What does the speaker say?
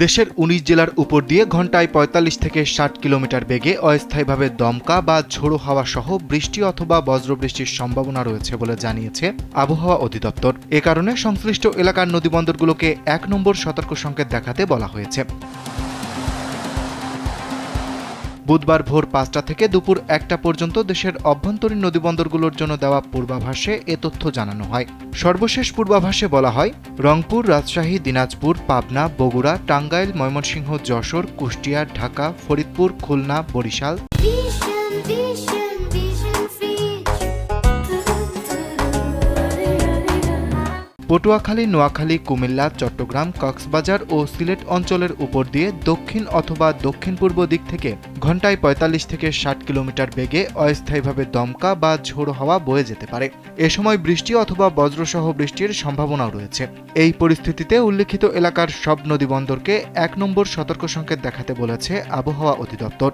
দেশের ১৯ জেলার উপর দিয়ে ঘন্টায় ৪৫ থেকে ৬০ কিলোমিটার বেগে অস্থায়ীভাবে দমকা বা ঝোড়ো হাওয়া সহ বৃষ্টি অথবা বজ্রবৃষ্টির সম্ভাবনা রয়েছে বলে জানিয়েছে আবহাওয়া অধিদপ্তর। এ কারণে সংশ্লিষ্ট এলাকার নদীবন্দরগুলোকে ১ নম্বর সতর্ক সংকেত দেখাতে বলা হয়েছে। বুধবার ভোর ৫টা থেকে দুপুর ১টা পর্যন্ত দেশের অভ্যন্তরীণ নদীবন্দরগুলোর জন্য দেওয়া পূর্বাভাসে এ তথ্য জানানো হয়। সর্বশেষ পূর্বাভাসে বলা হয়, রংপুর, রাজশাহী, দিনাজপুর, পাবনা, বগুড়া, টাঙ্গাইল, ময়মনসিংহ, যশোর, কুষ্টিয়া, ঢাকা, ফরিদপুর, খুলনা, বরিশাল, পটুয়াখালী, নোয়াখালী, কুমিল্লা, চট্টগ্রাম, কক্সবাজার ও সিলেট অঞ্চলের উপর দিয়ে দক্ষিণ অথবা দক্ষিণ পূর্ব দিক থেকে ঘন্টায় ৪৫ থেকে ৬০ কিলোমিটার বেগে অস্থায়ীভাবে দমকা বা ঝোড়ো হাওয়া বয়ে যেতে পারে। এ সময় বৃষ্টি অথবা বজ্রসহ বৃষ্টির সম্ভাবনাও রয়েছে। এই পরিস্থিতিতে উল্লিখিত এলাকার সব নদীবন্দরকে ১ নম্বর সতর্ক সংকেত দেখাতে বলেছে আবহাওয়া অধিদপ্তর।